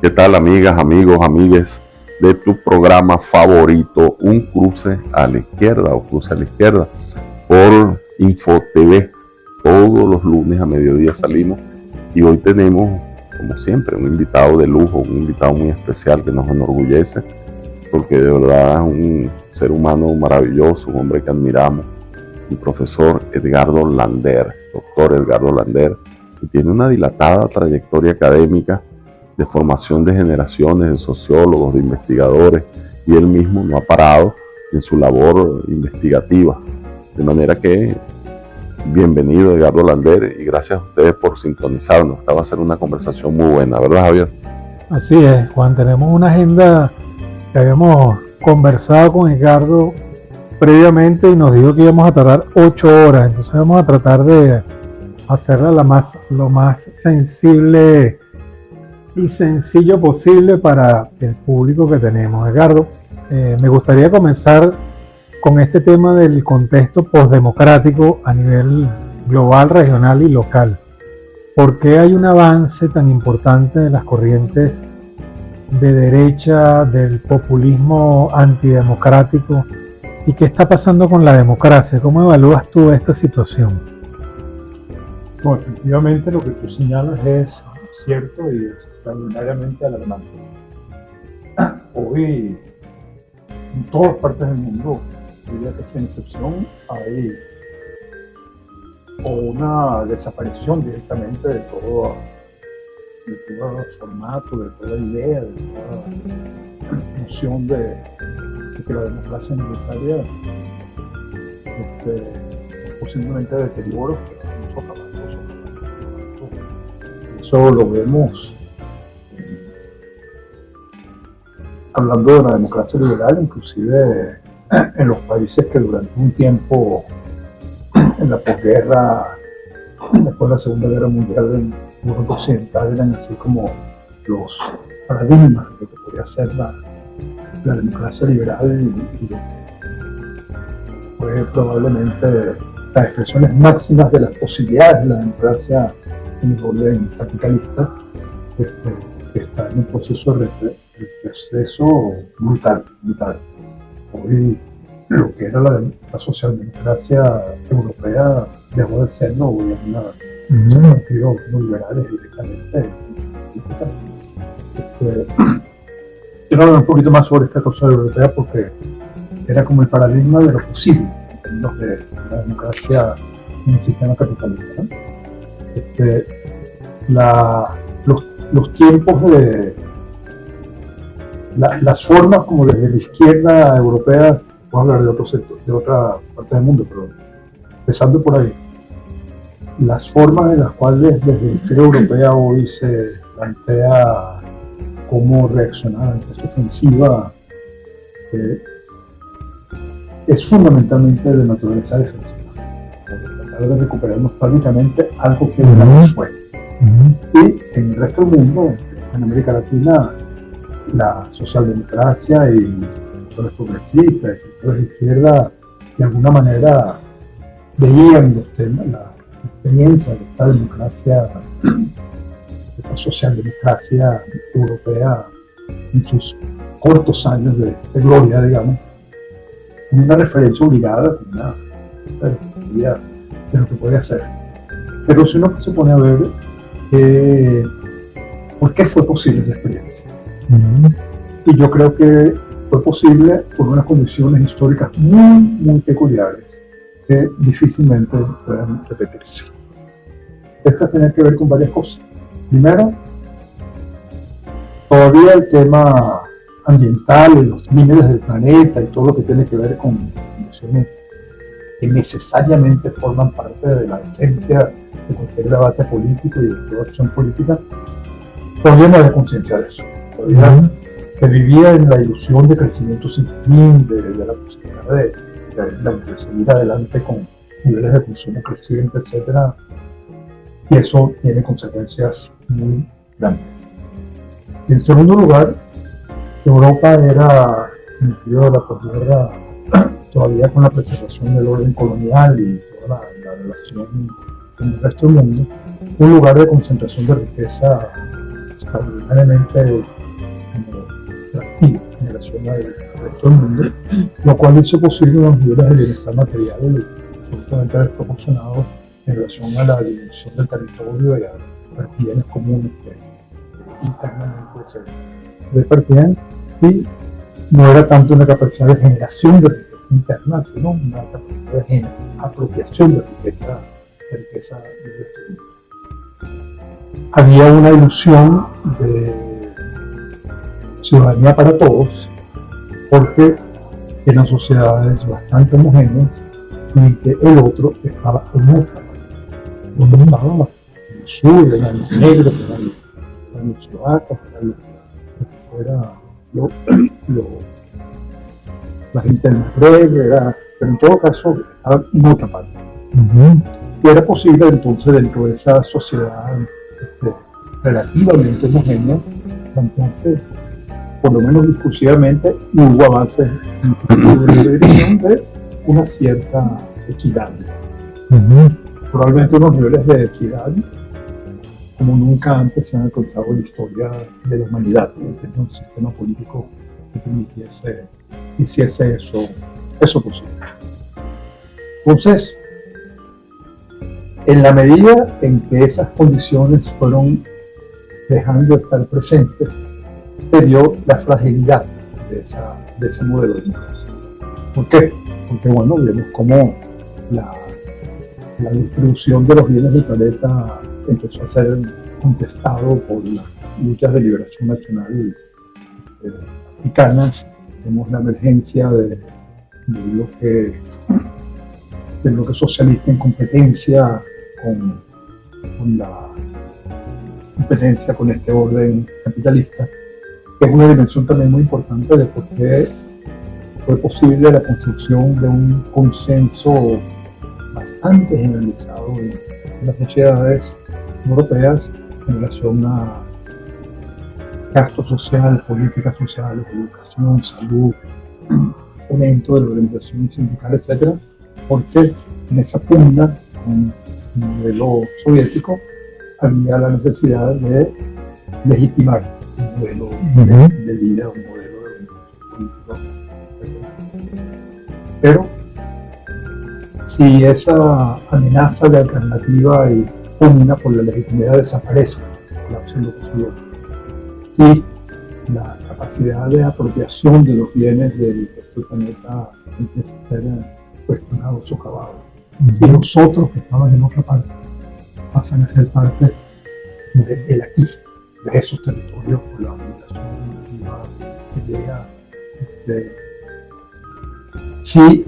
¿Qué tal, amigas, amigos, amigues de tu programa favorito, Un Cruce a la Izquierda o Cruce a la Izquierda por Info TV? Todos los lunes a mediodía salimos y hoy tenemos, como siempre, un invitado de lujo, un invitado muy especial que nos enorgullece porque de verdad es un ser humano maravilloso, un hombre que admiramos, el profesor Edgardo Lander, doctor Edgardo Lander, que tiene una dilatada trayectoria académica de formación de generaciones de sociólogos, de investigadores, y él mismo no ha parado en su labor investigativa. De manera que, bienvenido Edgardo Lander, y gracias a ustedes por sintonizarnos. Esta va a ser una conversación muy buena, ¿verdad, Javier? Así es, Juan, tenemos una agenda que habíamos conversado con Edgardo previamente y nos dijo que íbamos a tardar 8 horas, entonces vamos a tratar de hacerla lo más sensible y sencillo posible para el público que tenemos. Edgardo, me gustaría comenzar con este tema del contexto postdemocrático a nivel global, regional y local. ¿Por qué hay un avance tan importante de las corrientes de derecha, del populismo antidemocrático? ¿Y qué está pasando con la democracia? ¿Cómo evalúas tú esta situación? Bueno, efectivamente lo que tú señalas es cierto y extraordinariamente alarmante. Hoy, en todas partes del mundo, diría que sin excepción, hay una desaparición directamente de todo formato, de toda idea, de toda noción de que la democracia es necesaria, posiblemente deterioro, eso lo vemos hablando de la democracia liberal, inclusive en los países que durante un tiempo, en la posguerra, después de la Segunda Guerra Mundial, en Europa Occidental eran así como los paradigmas de lo que podría ser la democracia liberal, y fue probablemente las expresiones máximas de las posibilidades de la democracia en el orden capitalista, que está en un proceso de retroceso brutal. Hoy lo que era la socialdemocracia europea dejó de serlo, hoy es un partido no liberales directamente. Quiero hablar un poquito más sobre esta cosa europea porque era como el paradigma de lo posible en términos de la democracia en el sistema capitalista, ¿no? Los tiempos de las formas como desde la izquierda europea, puedo hablar de otro sector, de otra parte del mundo, pero empezando por ahí, las formas en las cuales desde la izquierda europea hoy se plantea cómo reaccionar ante esta ofensiva es fundamentalmente de naturaleza defensiva, tratar de recuperar nostálgicamente algo que una vez fue. Y en el resto del mundo, en América Latina, la socialdemocracia y los progresistas, el sector de izquierda, de alguna manera veían los temas, la experiencia de esta democracia, de esta socialdemocracia europea en sus cortos años de gloria, digamos, como una referencia obligada, como una perspectiva de lo que puede hacer. Pero si uno se pone a ver por qué fue posible esa experiencia, y yo creo que fue posible por unas condiciones históricas muy peculiares que difícilmente pueden repetirse. Esto tiene que ver con varias cosas. Primero, todavía el tema ambiental y los límites del planeta y todo lo que tiene que ver con condiciones que necesariamente forman parte de la esencia de cualquier debate político y de toda acción política, todavía no había conciencia de eso. Todavía se vivía en la ilusión de crecimiento sin fin, de la posibilidad de seguir adelante con niveles de consumo crecientes, etc. Y eso tiene consecuencias muy grandes. En segundo lugar, Europa era, en el periodo de la posguerra, todavía con la preservación del orden colonial y toda la relación con el resto del mundo, un lugar de concentración de riqueza extraordinariamente atractivo en relación al resto del mundo, lo cual hizo posible unos niveles de bienestar material absolutamente desproporcionados en relación a la dimensión del territorio y a los bienes comunes que internamente se repartían, y no era tanto una capacidad de generación de riqueza interna, sino una capacidad de apropiación de riqueza de había una ilusión de ciudadanía para todos, porque eran sociedades bastante homogéneas y que el otro estaba en otra parte. El otro estaba en el sur, eran los negros, eran los eslovacos, la gente del Magreb, pero en todo caso estaba en otra parte. Y era posible entonces, dentro de esa sociedad relativamente homogénea, entonces, por lo menos discursivamente, hubo avances en la dirección de una cierta equidad. Probablemente unos niveles de equidad como nunca antes se han alcanzado en la historia de la humanidad, en un sistema político que permitiese, hiciese eso posible. Entonces, en la medida en que esas condiciones fueron dejando de estar presentes, se vio la fragilidad de ese modelo de democracia. ¿Por qué? Porque, bueno, vemos cómo la distribución de los bienes del planeta empezó a ser contestado por las luchas de liberación nacional africanas. Vemos la emergencia del bloque socialista en competencia con la competencia con este orden capitalista, que es una dimensión también muy importante de por qué fue posible la construcción de un consenso bastante generalizado en las sociedades europeas en relación a gasto social, políticas sociales, educación, salud, fomento de la organización sindical, etc. Porque en esa pugna con el modelo soviético había la necesidad de legitimar un modelo de vida, un modelo de organización política. Pero si esa amenaza de alternativa y pugna por la legitimidad desaparece, colapsa en lo posible, si la capacidad de apropiación de los bienes del planeta empieza a ser cuestionado, socavado, si los otros que estaban en otra parte pasan a ser parte del aquí, de esos territorios por la migración masiva que llega, si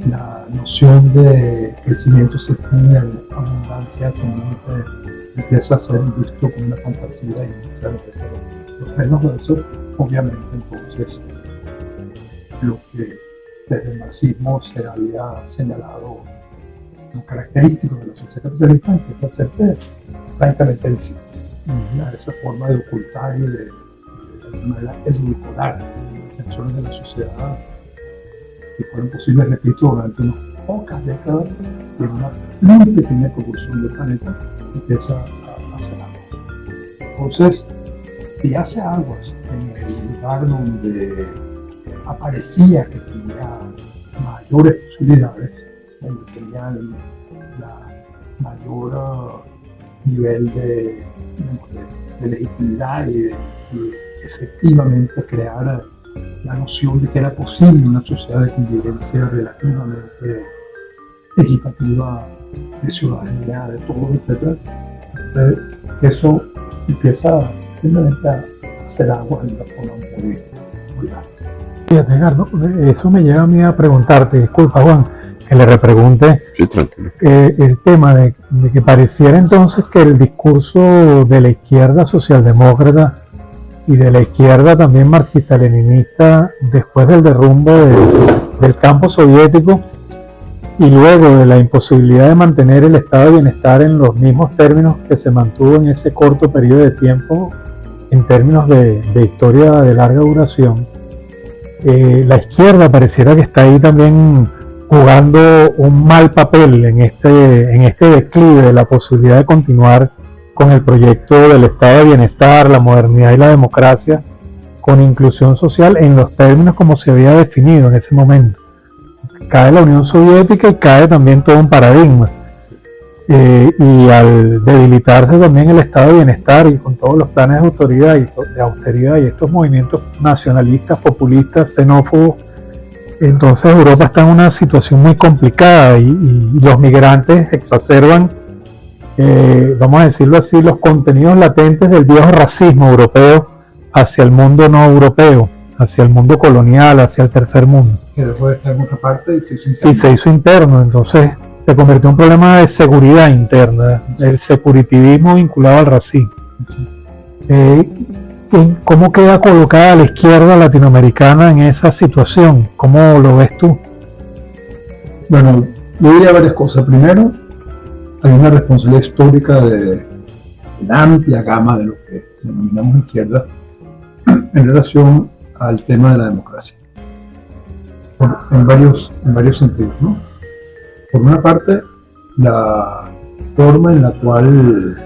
la noción de crecimiento secundario, abundancia ascendente empieza a ser visto como una fantasía y empieza a crecer los menos de eso, obviamente entonces lo que desde el marxismo se había señalado como característico de la sociedad capitalista empieza a hacerse francamente visible. Esa forma de ocultar y de alguna manera edulcorar las tensiones de la sociedad que fueron posibles, repito, durante unas pocas décadas y en una muy pequeña proporción del planeta empieza a hacer aguas. Entonces, si hace aguas en el lugar donde aparecía que tenía mayores posibilidades, donde tenía la mayor nivel de legitimidad y de efectivamente crear la noción de que era posible una sociedad de convivencia relativamente equitativa, de ciudadanía, de todo, etc. Eso empieza simplemente a hacer agua de una forma muy larga. Fíjate, Edgardo, eso me lleva a mí a preguntarte, disculpa Juan, que le repregunte el tema de que pareciera entonces que el discurso de la izquierda socialdemócrata y de la izquierda también marxista-leninista después del derrumbe del campo soviético y luego de la imposibilidad de mantener el estado de bienestar en los mismos términos que se mantuvo en ese corto periodo de tiempo en términos de historia de larga duración, la izquierda pareciera que está ahí también jugando un mal papel en este declive de la posibilidad de continuar con el proyecto del estado de bienestar, la modernidad y la democracia, con inclusión social en los términos como se había definido en ese momento. Cae la Unión Soviética y cae también todo un paradigma. Y al debilitarse también el estado de bienestar y con todos los planes de austeridad y estos movimientos nacionalistas, populistas, xenófobos, entonces Europa está en una situación muy complicada y los migrantes exacerban, vamos a decirlo así, los contenidos latentes del viejo racismo europeo hacia el mundo no europeo, hacia el mundo colonial, hacia el tercer mundo. Que dejó de estar en otra parte y se hizo interno. Entonces se convirtió en un problema de seguridad interna, el securitivismo vinculado al racismo. ¿Cómo queda colocada la izquierda latinoamericana en esa situación? ¿Cómo lo ves tú? Bueno, yo diría varias cosas. Primero, hay una responsabilidad histórica de la amplia gama de lo que denominamos izquierda en relación al tema de la democracia. En varios sentidos, ¿no? Por una parte, la forma en la cual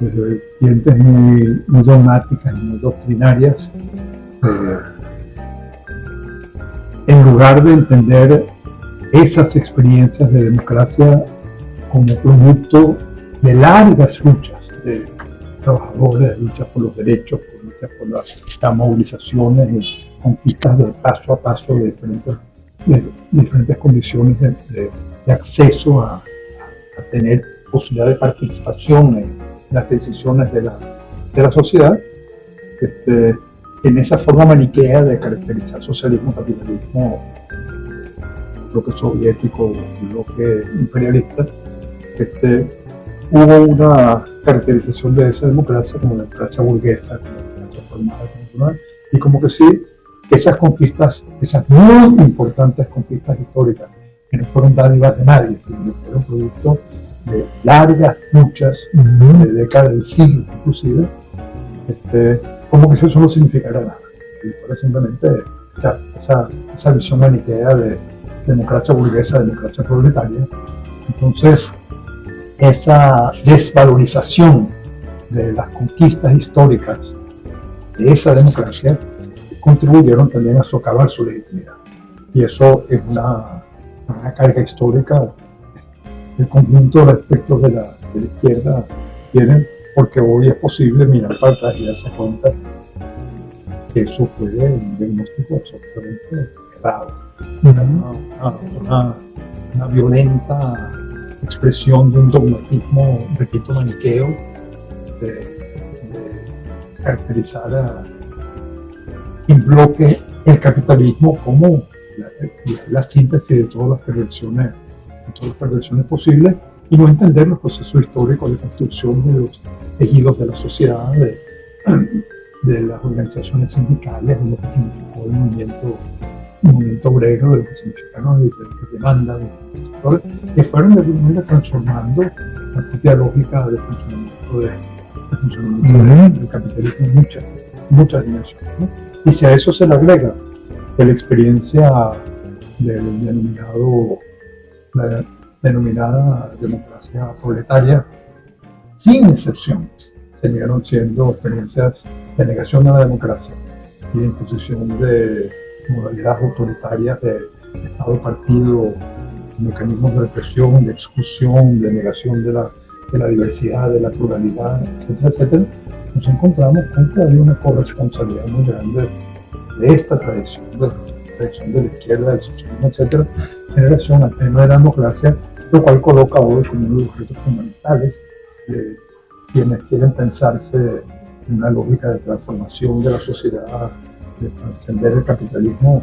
desde vertientes muy dogmáticas y muy doctrinarias, en lugar de entender esas experiencias de democracia como producto de largas luchas de trabajadores, de luchas por los derechos, por luchas por las movilizaciones y conquistas de paso a paso de diferentes condiciones de acceso a tener posibilidad de participación en las decisiones de la sociedad, en esa forma maniquea de caracterizar socialismo, capitalismo, bloque soviético, bloque imperialista, hubo una caracterización de esa democracia como la democracia burguesa, como la democracia formada, y como que sí, esas conquistas, esas muy importantes conquistas históricas, que no fueron dádivas de nadie, sino que fueron producto de largas luchas, de décadas, de siglos inclusive, como que eso no significara nada. Y fuera simplemente esa visión maniquea de democracia burguesa, democracia proletaria. Entonces, esa desvalorización de las conquistas históricas de esa democracia contribuyeron también a socavar su legitimidad. Y eso es una carga histórica. El conjunto de aspectos de la izquierda tienen, porque hoy es posible mirar para atrás y darse cuenta que eso fue un diagnóstico absolutamente errado. Una violenta expresión de un dogmatismo, repito, maniqueo, de caracterizar en bloque el capitalismo como la síntesis de todas las perversiones posibles, y no entender los procesos históricos de construcción de los tejidos de la sociedad, de las organizaciones sindicales, de lo que significó el movimiento obrero, de lo que significaron las diferentes demandas de los sectores, que fueron de alguna manera transformando la propia lógica de funcionamiento del capitalismo en muchas dimensiones, ¿no? Y si a eso se le agrega que la experiencia la denominada democracia proletaria, sin excepción, terminaron siendo experiencias de negación de la democracia y de imposición de modalidades autoritarias de Estado-partido, mecanismos de represión, de exclusión, de negación de la diversidad, de la pluralidad, etcétera, etcétera. Nos encontramos con que hay una corresponsabilidad muy grande de esta tradición, de la izquierda, del socialismo, etcétera, en relación al tema de la democracia, lo cual coloca hoy como uno de los retos fundamentales de quienes quieren pensarse en una lógica de transformación de la sociedad, de trascender el capitalismo,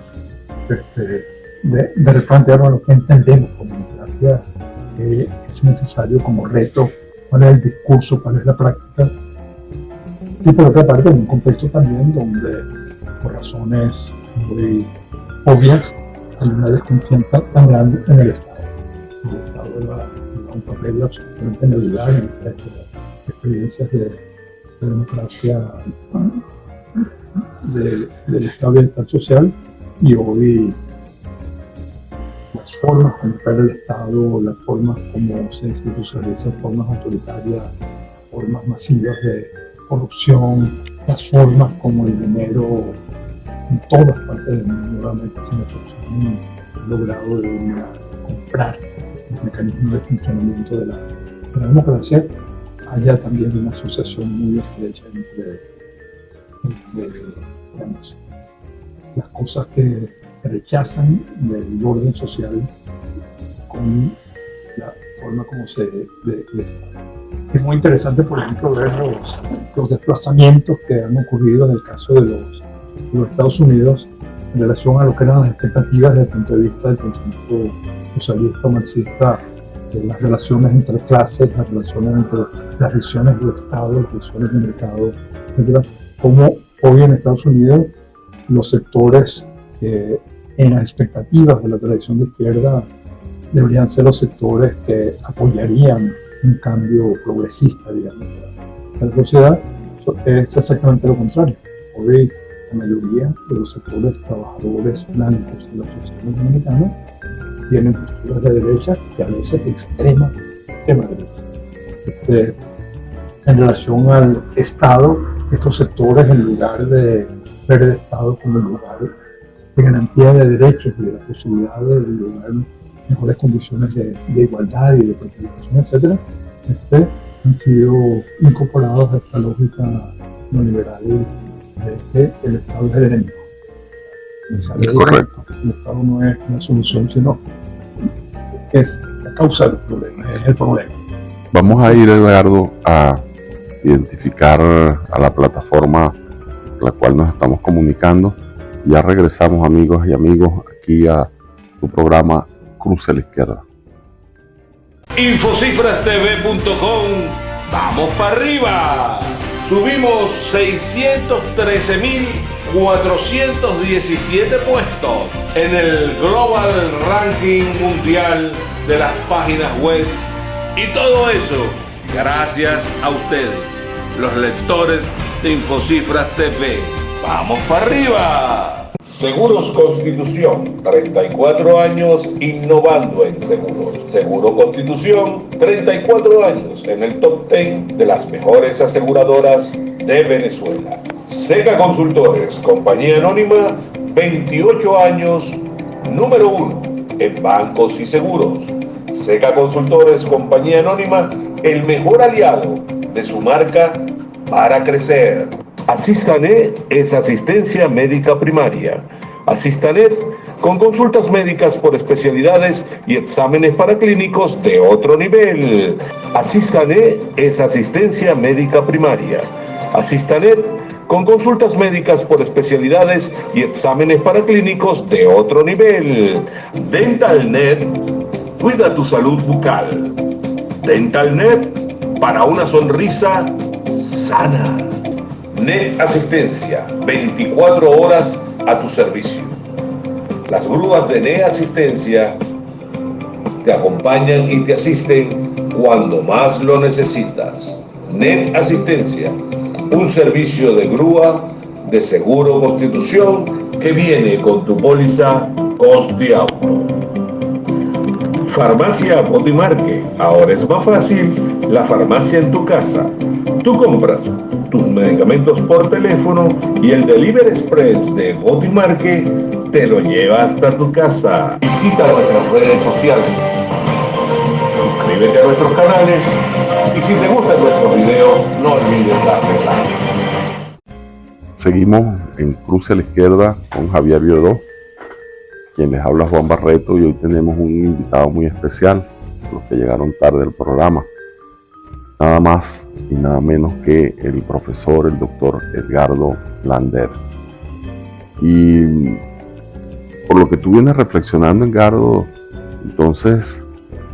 de replantearnos lo que entendemos como democracia, es necesario como reto, cuál es el discurso, cuál es la práctica, y por otra parte en un contexto también donde por razones muy obvias hay una desconfianza tan grande en el Estado. El Estado juega un papel absolutamente neutral en estas experiencias de democracia, del Estado de bienestar social, y hoy las formas como opera el Estado, las formas como se institucionalizan formas autoritarias formas masivas de corrupción, las formas como el dinero en todas partes del mundo realmente han logrado comprar los mecanismos de funcionamiento de la democracia. Haya también una asociación muy estrecha entre digamos, las cosas que se rechazan del orden social con la forma como se es muy interesante, por ejemplo, ver los desplazamientos que han ocurrido en el caso de los Estados Unidos en relación a lo que eran las expectativas desde el punto de vista del pensamiento socialista o marxista, de las relaciones entre clases, las relaciones entre las visiones del Estado, las visiones del mercado, etc. Como hoy en Estados Unidos los sectores en las expectativas de la tradición de izquierda deberían ser los sectores que apoyarían un cambio progresista, digamos, de la sociedad. Es exactamente lo contrario. Hoy la mayoría de los sectores trabajadores blancos de la sociedad norteamericana tienen posturas de derecha y a veces de extrema derecha. En relación al Estado, estos sectores, en lugar de ver el Estado como el lugar de garantía de derechos y de la posibilidad de lograr mejores condiciones de igualdad y de participación, etc., han sido incorporados a esta lógica neoliberal de que el Estado es el enemigo. Es correcto. El Estado no es una solución, sino es la causa del problema, es el problema. Vamos a ir, Edgardo, a identificar a la plataforma a la cual nos estamos comunicando. Ya regresamos, amigos y amigos, aquí a tu programa Cruce a la Izquierda. Infocifrastv.com, vamos para arriba. Subimos 613.417 puestos en el Global Ranking Mundial de las páginas web. Y todo eso gracias a ustedes, los lectores de Infocifras TV. ¡Vamos para arriba! Seguros Constitución, 34 años innovando en seguros. Seguro Constitución, 34 años en el top 10 de las mejores aseguradoras de Venezuela. Seca Consultores, compañía anónima, 28 años, número 1 en bancos y seguros. Seca Consultores, compañía anónima, el mejor aliado de su marca para crecer. Asistanet es asistencia médica primaria. Asistanet con consultas médicas por especialidades y exámenes paraclínicos de otro nivel. Asistanet es asistencia médica primaria. Asistanet con consultas médicas por especialidades y exámenes paraclínicos de otro nivel. DentalNet, cuida tu salud bucal. DentalNet, para una sonrisa sana. Net Asistencia, 24 horas a tu servicio. Las grúas de Net Asistencia te acompañan y te asisten cuando más lo necesitas. Net Asistencia, un servicio de grúa de Seguro Constitución que viene con tu póliza Coste Auto. Farmacia Botimarque, ahora es más fácil la farmacia en tu casa. Tú compras tus medicamentos por teléfono y el Delivery Express de Botimarque te lo lleva hasta tu casa. Visita nuestras redes sociales, suscríbete a nuestros canales y si te gustan nuestros videos, no olvides darle like. Seguimos en Cruce a la Izquierda con Javier Biodó, quien les habla Juan Barreto, y hoy tenemos un invitado muy especial, los que llegaron tarde al programa. Nada más y nada menos que el profesor, el doctor Edgardo Lander. Y por lo que tú vienes reflexionando, Edgardo, entonces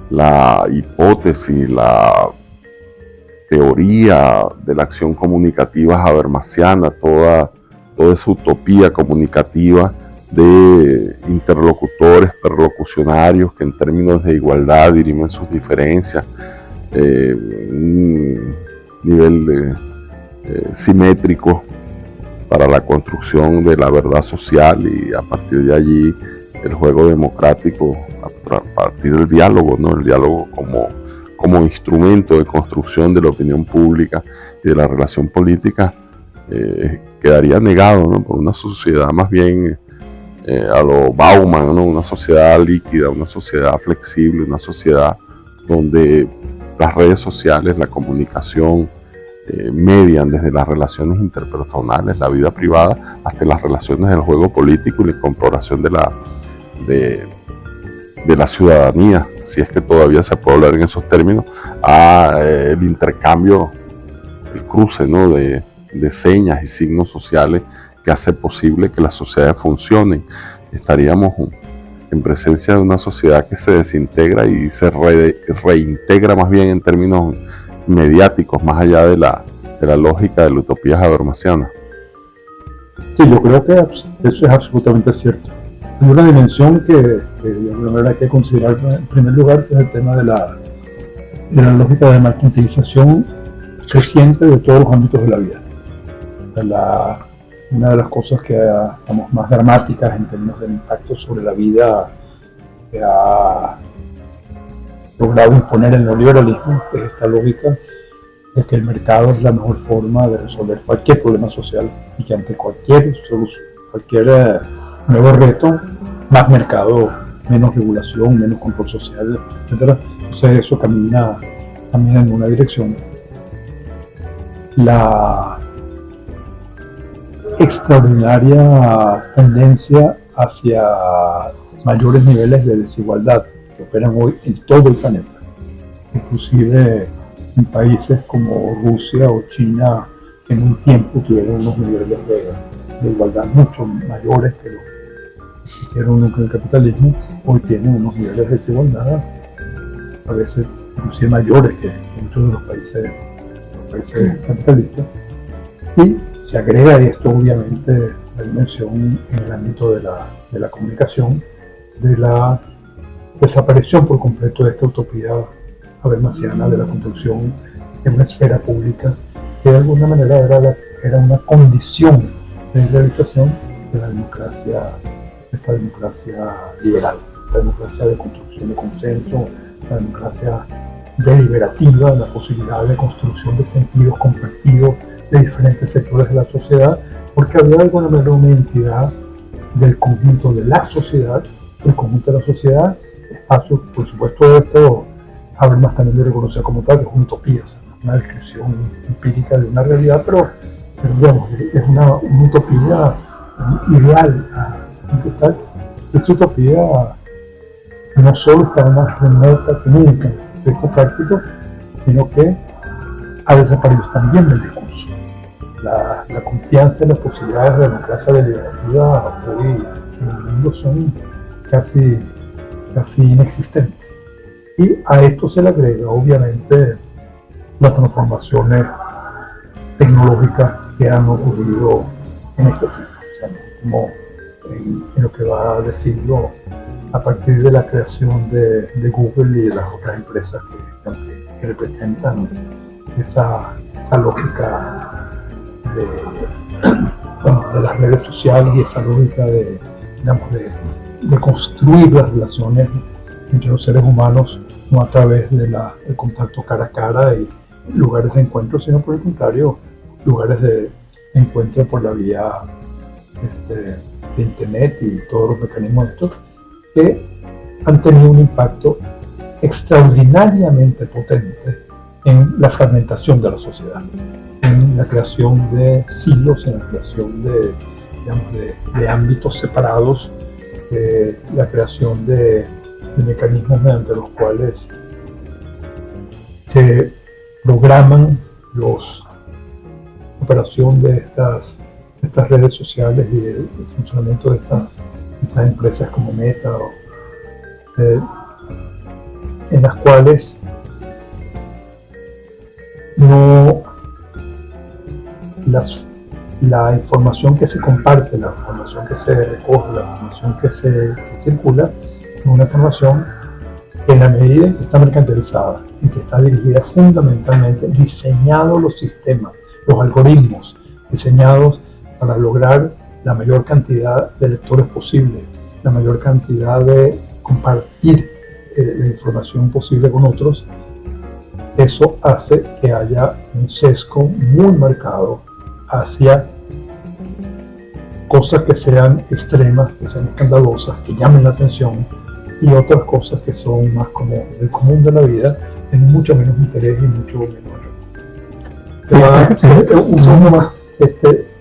la hipótesis, la teoría de la acción comunicativa habermasiana, toda esa utopía comunicativa de interlocutores, perlocucionarios que en términos de igualdad dirimen sus diferencias, un nivel simétrico para la construcción de la verdad social, y a partir de allí el juego democrático a partir del diálogo, ¿no? El diálogo como como instrumento de construcción de la opinión pública y de la relación política, quedaría negado, ¿no?, por una sociedad más bien a lo Bauman, ¿no?, una sociedad líquida, una sociedad flexible, una sociedad donde las redes sociales, la comunicación, median desde las relaciones interpersonales, la vida privada, hasta las relaciones del juego político y la incorporación de la ciudadanía, si es que todavía se puede hablar en esos términos, a el intercambio, el cruce, ¿no?, de señas y signos sociales que hace posible que las sociedades funcionen. Estaríamos en presencia de una sociedad que se desintegra y se reintegra más bien en términos mediáticos, más allá de la lógica de la utopía habermasiana. Sí, yo creo que eso es absolutamente cierto. Hay una dimensión que de alguna manera hay que considerar en primer lugar, que es el tema de la lógica de mercantilización creciente de todos los ámbitos de la vida. Una de las cosas que digamos, más dramáticas en términos del impacto sobre la vida que ha logrado imponer el neoliberalismo es esta lógica de que el mercado es la mejor forma de resolver cualquier problema social y que ante cualquier nuevo reto, más mercado, menos regulación, menos control social, etc. Entonces eso camina en una dirección. La extraordinaria tendencia hacia mayores niveles de desigualdad que operan hoy en todo el planeta, inclusive en países como Rusia o China, que en un tiempo tuvieron unos niveles de igualdad mucho mayores que los que existieron nunca en el capitalismo, hoy tienen unos niveles de desigualdad a veces inclusive mayores que muchos de los países capitalistas. Y se agrega a esto obviamente la dimensión en el ámbito de la comunicación, de la desaparición por completo de esta utopía habermasiana de la construcción de una esfera pública que de alguna manera era una condición de realización de la democracia, esta democracia liberal, la democracia de construcción de consenso, la democracia deliberativa, la posibilidad de construcción de sentidos compartidos de diferentes sectores de la sociedad, porque había de alguna manera una entidad del conjunto de la sociedad, espacio, por supuesto, esto Habermas también lo reconoce como tal, que es una utopía, o sea, una descripción empírica de una realidad, pero digamos, es una utopía ideal. Esa utopía no solo está más remota que nunca en el aspecto práctico, sino que ha desaparecido también del discurso. La confianza en las posibilidades de democracia deliberativa hoy en el mundo son casi inexistentes. Y a esto se le agrega obviamente las transformaciones tecnológicas que han ocurrido en este siglo, o sea, como en lo que va del siglo, a partir de la creación de Google y de las otras empresas que representan esa lógica de las redes sociales y esa lógica de construir las relaciones entre los seres humanos, no a través del contacto cara a cara y lugares de encuentro, sino por el contrario, lugares de encuentro por la vía de internet y todos los mecanismos estos que han tenido un impacto extraordinariamente potente en la fragmentación de la sociedad, en la creación de silos, en la creación de ámbitos separados, la creación de mecanismos mediante los cuales se programan la operación de estas redes sociales y el funcionamiento de estas empresas como Meta, en las cuales la información que se comparte, la información que se recoge, la información que circula, es una información que en la medida en que está mercantilizada y que está dirigida fundamentalmente, diseñados los sistemas, los algoritmos diseñados para lograr la mayor cantidad de lectores posible, la mayor cantidad de compartir la información posible con otros, eso hace que haya un sesgo muy marcado hacia cosas que sean extremas, que sean escandalosas, que llamen la atención, y otras cosas que son más como el común de la vida, tienen mucho menos interés y mucho menos.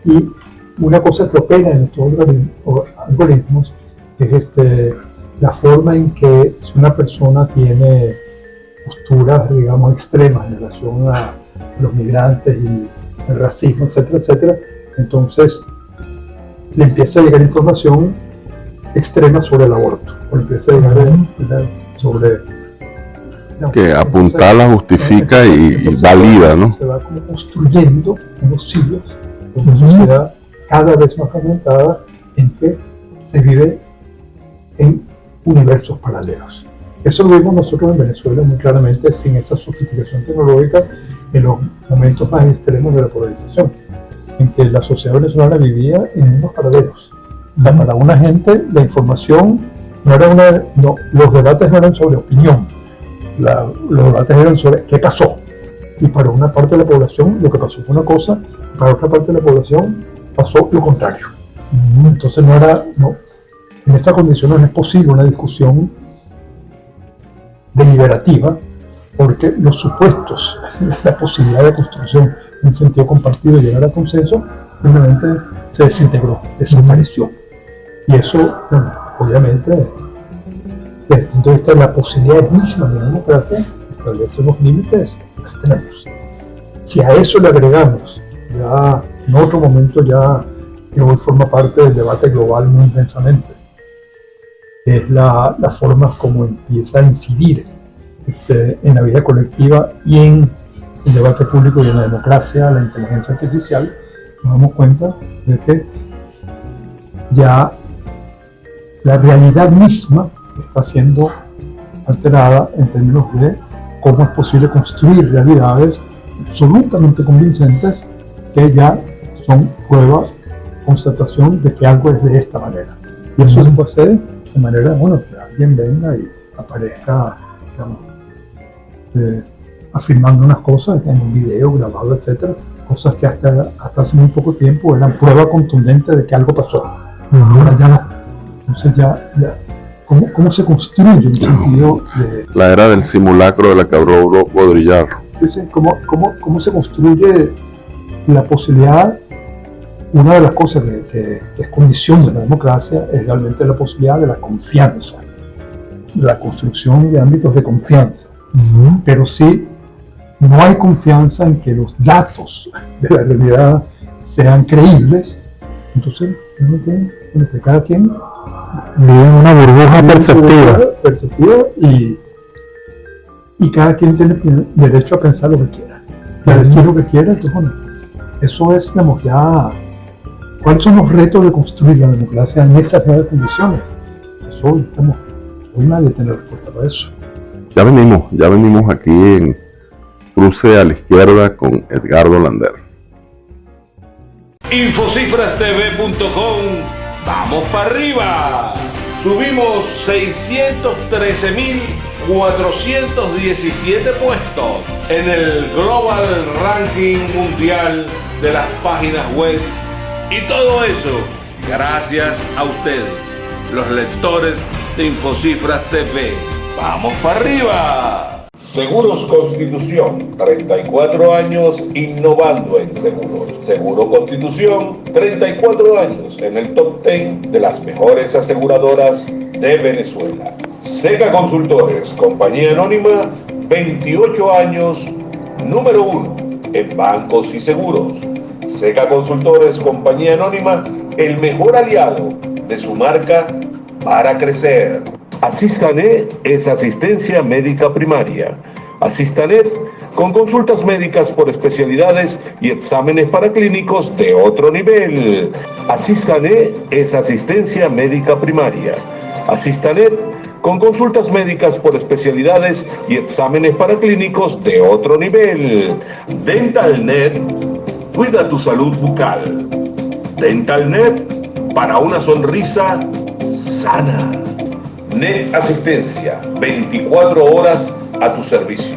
Y una cosa que opera en estos algoritmos es la forma en que si una persona tiene posturas, digamos, extremas en relación a los migrantes y el racismo, etcétera, etcétera, entonces le empieza a llegar información extrema sobre el aborto, o le empieza a llegar sobre... Que apuntala, justifica y valida, ¿no? Se va como construyendo en los siglos una sociedad cada vez más fragmentada en que se vive en universos paralelos. Eso lo vimos nosotros en Venezuela muy claramente, sin esa sofisticación tecnológica, en los momentos más extremos de la polarización, en que la sociedad venezolana vivía en unos paralelos. O sea, para una gente la información los debates no eran sobre opinión, los debates eran sobre qué pasó, y para una parte de la población lo que pasó fue una cosa, y para otra parte de la población pasó lo contrario. Entonces en esta condición no es posible una discusión deliberativa, porque los supuestos, la posibilidad de construcción en un sentido compartido y llegar a consenso, simplemente se desintegró, desapareció. Y eso, bueno, obviamente, desde el punto de vista de la posibilidad misma de la democracia, establece unos límites extremos. Si a eso le agregamos, ya en otro momento, ya que hoy forma parte del debate global muy intensamente, es la forma como empieza a incidir en la vida colectiva y en el debate público y en la democracia, la inteligencia artificial, nos damos cuenta de que ya la realidad misma está siendo alterada en términos de cómo es posible construir realidades absolutamente convincentes que ya son prueba, constatación de que algo es de esta manera. Y eso se puede hacer de manera, bueno, que alguien venga y aparezca, digamos, afirmando unas cosas en un video grabado, etcétera, cosas que hasta hace muy poco tiempo eran prueba contundente de que algo pasó. Ahora ya no. Entonces ya ¿cómo se construye un sentido de... La era del simulacro de la que habló Baudrillard. Sí, ¿cómo se construye la posibilidad? Una de las cosas que es condición de la democracia es realmente la posibilidad de la confianza, la construcción de ámbitos de confianza. Pero si no hay confianza en que los datos de la realidad sean creíbles, entonces que cada quien vive en una burbuja perceptiva y cada quien tiene derecho a pensar lo que quiera, a decir lo que quiera. Entonces, bueno, eso es, digamos, ya... ¿Cuáles son los retos de construir la democracia en esas nuevas condiciones? Eso, hoy nadie tiene respuesta para eso. Ya venimos aquí en Cruce a la Izquierda con Edgardo Lander. Infocifrastv.com, vamos para arriba. Subimos 613.417 puestos en el Global Ranking Mundial de las páginas web. Y todo eso gracias a ustedes, los lectores de Infocifras TV. ¡Vamos para arriba! Seguros Constitución, 34 años innovando en seguros. Seguro Constitución, 34 años en el top 10 de las mejores aseguradoras de Venezuela. Seca Consultores, compañía anónima, 28 años, número 1 en bancos y seguros. Seca Consultores, compañía anónima, el mejor aliado de su marca para crecer. Asistanet es asistencia médica primaria. Asistanet con consultas médicas por especialidades y exámenes paraclínicos de otro nivel. Asistanet es asistencia médica primaria. Asistanet con consultas médicas por especialidades y exámenes paraclínicos de otro nivel. DentalNet, cuida tu salud bucal. DentalNet, para una sonrisa sana. Net Asistencia, 24 horas a tu servicio.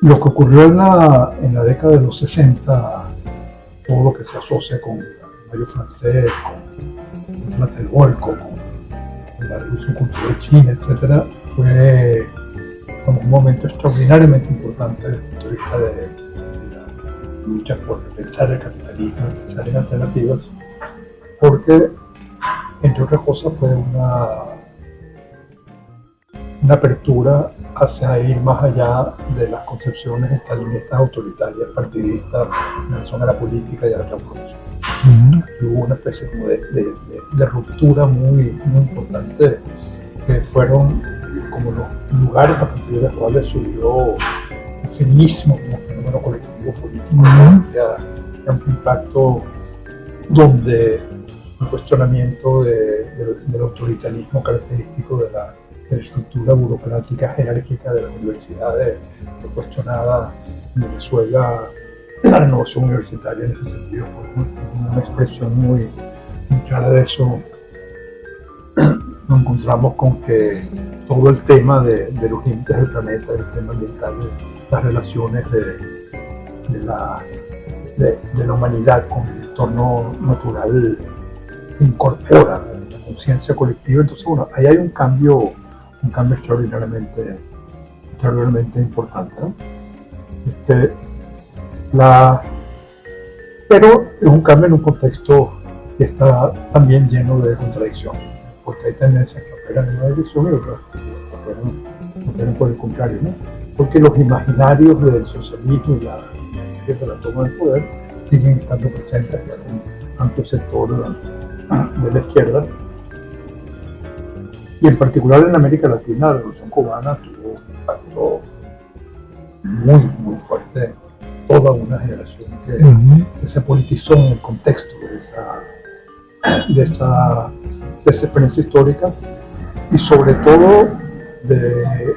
Lo que ocurrió en la década de los 60, todo lo que se asocia con el Mayo francés, con Tlatelolco, con la Revolución Cultural China, etc., fue como un momento extraordinariamente importante desde el punto de vista de la lucha por pensar el capitalismo, pensar en alternativas, porque, entre otras cosas, fue una apertura hacia ir más allá de las concepciones estalinistas, autoritarias, partidistas, en relación a la política y a la transformación. Hubo una especie como de ruptura muy importante, que fueron como los lugares a partir de los cuales surgió el feminismo como fenómeno colectivo político, que un impacto donde el cuestionamiento del autoritarismo característico de la estructura burocrática jerárquica de las universidades fue cuestionada en Venezuela. La renovación universitaria en ese sentido fue una expresión muy clara de eso. Nos encontramos con que todo el tema de los límites del planeta, el tema ambiental, las relaciones de la humanidad con el entorno natural incorpora la conciencia colectiva. Entonces, bueno, ahí hay un cambio extraordinariamente importante, ¿no? Pero es un cambio en un contexto que está también lleno de contradicciones, porque hay tendencias que operan en una dirección y otras que operan por el contrario, ¿no? Porque los imaginarios del socialismo y de la toma del poder siguen estando presentes en un amplio sector de la izquierda. Y en particular en América Latina, la Revolución Cubana tuvo un impacto muy fuerte. Toda una generación que se politizó en el contexto de esa experiencia histórica, y sobre todo de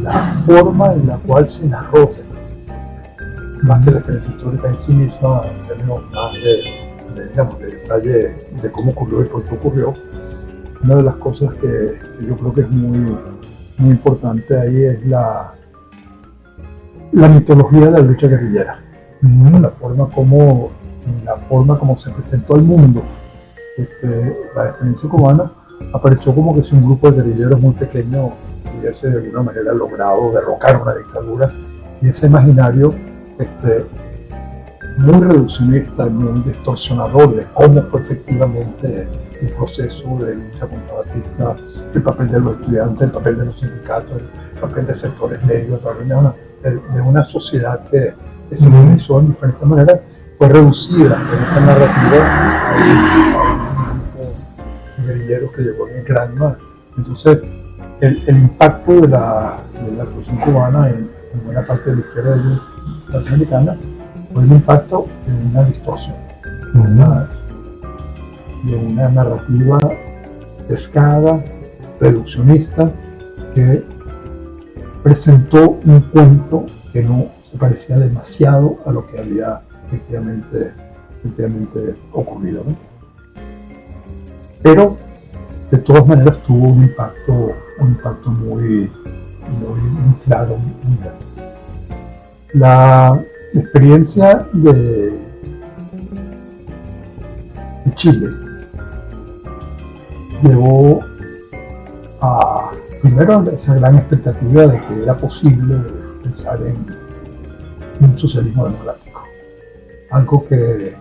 la forma en la cual se narró, más que la experiencia histórica en sí misma, en términos más de detalle de cómo ocurrió y por qué ocurrió. Una de las cosas que yo creo que es muy importante ahí es la mitología de la lucha guerrillera. La forma como se presentó al mundo la experiencia cubana apareció como que si un grupo de guerrilleros muy pequeño hubiese de alguna manera logrado derrocar una dictadura, y ese imaginario muy reduccionista, muy distorsionador de cómo fue efectivamente el proceso de lucha contra Batista, el papel de los estudiantes, el papel de los sindicatos, el papel de sectores medios, de una sociedad que se organizó en diferentes maneras, fue reducida en esta narrativa a un grupo de guerrilleros que llegó en Granma. Entonces, el impacto de la Revolución Cubana en buena parte de la izquierda latinoamericana fue el impacto de una distorsión, de una narrativa sesgada, reduccionista, que presentó un cuento que no se parecía demasiado a lo que había efectivamente ocurrido, ¿no? Pero de todas maneras tuvo un impacto muy claro, muy grande. La experiencia de Chile llevó a, primero, esa gran expectativa de que era posible pensar en un socialismo democrático, algo que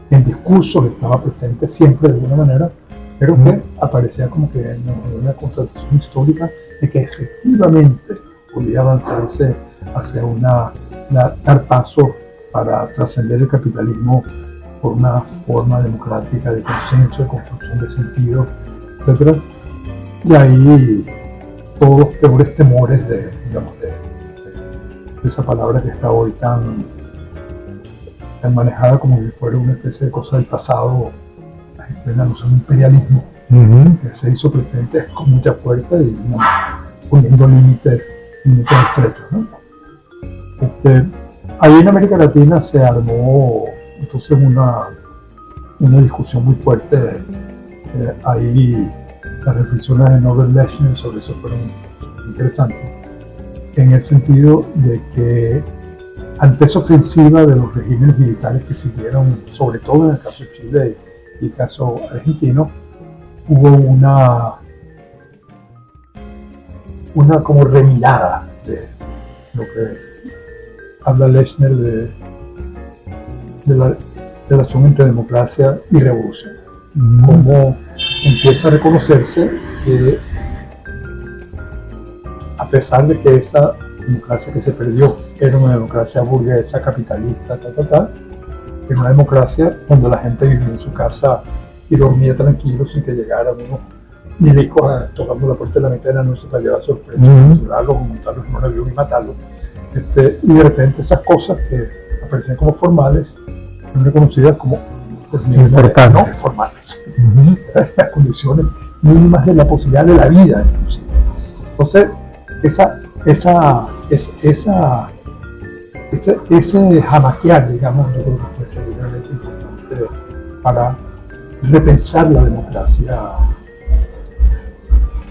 en discursos estaba presente siempre de alguna manera, pero que aparecía como que en una constatación histórica de que efectivamente podía avanzarse hacia dar paso para trascender el capitalismo por una forma democrática de consenso, de construcción de sentido, etc. Y ahí todos los peores temores de esa palabra que está hoy tan manejada como si fuera una especie de cosa del pasado, la noción de imperialismo, que se hizo presente con mucha fuerza y poniendo límites estrechos, ¿no? Ahí en América Latina se armó entonces una discusión muy fuerte. Ahí las reflexiones de Norbert Lechner sobre eso fueron interesantes. en el sentido de que ante esa ofensiva de los regímenes militares que siguieron, sobre todo en el caso de Chile y el caso argentino, hubo una como remirada de lo que habla Lechner de la relación entre democracia y revolución. Cómo empieza a reconocerse que a pesar de que esa democracia que se perdió era una democracia burguesa, capitalista, era una democracia donde la gente vivía en su casa y dormía tranquilo sin que llegaran unos milicos tocando la puerta de la mitad de la noche para llevar sorpresa, capturarlos o montarlos en un avión y matarlos. Y de repente esas cosas que aparecían como formales son reconocidas como importantes, no formales, las condiciones mínimas de la posibilidad de la vida, inclusive. Entonces, ese jamaquear, digamos, yo creo que fue extraordinariamente importante para repensar la democracia.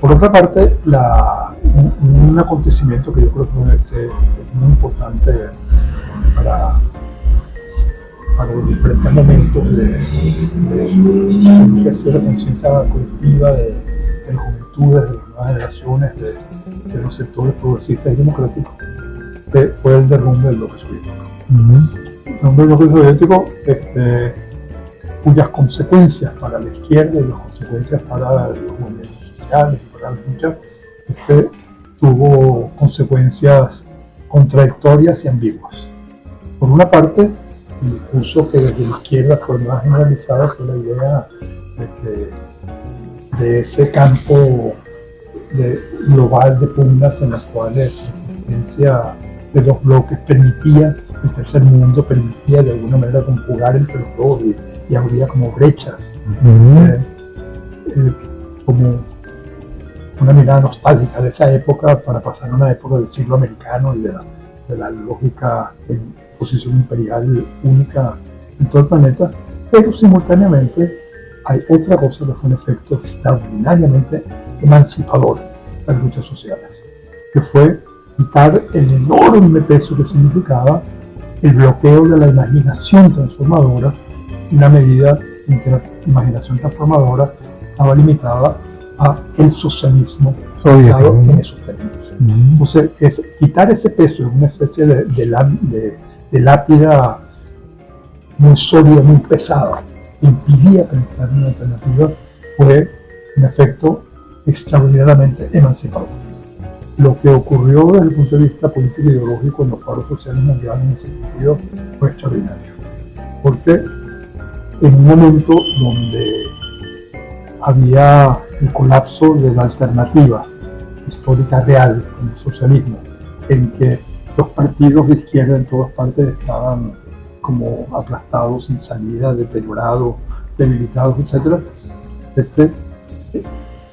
Por otra parte, un acontecimiento que yo creo que es muy importante para los diferentes momentos de hacer la conciencia colectiva de las juventudes, de las nuevas generaciones, de los sectores progresistas y democráticos, fue el derrumbe del bloque soviético. El derrumbe del bloque soviético, cuyas consecuencias para la izquierda y las consecuencias para los movimientos sociales y para la lucha, tuvo consecuencias contradictorias y ambiguas. Por una parte, el discurso que desde la izquierda fue más generalizado fue la idea de ese campo global de pugnas en las cuales la existencia de dos bloques permitía, el tercer mundo permitía de alguna manera conjugar entre los dos y habría como brechas, como una mirada nostálgica de esa época para pasar a una época del siglo americano y de la lógica de posición imperial única en todo el planeta, pero simultáneamente hay otra cosa que fue un efecto extraordinariamente emancipador de las luchas sociales, que fue quitar el enorme peso que significaba el bloqueo de la imaginación transformadora, en la medida en que la imaginación transformadora estaba limitada a el socialismo basado en esos términos. Entonces, quitar ese peso en una especie de lápida muy sólida, muy pesada, impidía pensar en una alternativa, fue un efecto extraordinariamente emancipador. Lo que ocurrió desde el punto de vista político e ideológico en los foros sociales mundiales en ese sentido fue extraordinario, porque en un momento donde había el colapso de la alternativa histórica real como el socialismo, en que los partidos de izquierda en todas partes estaban como aplastados, sin salida, deteriorados, debilitados, etc.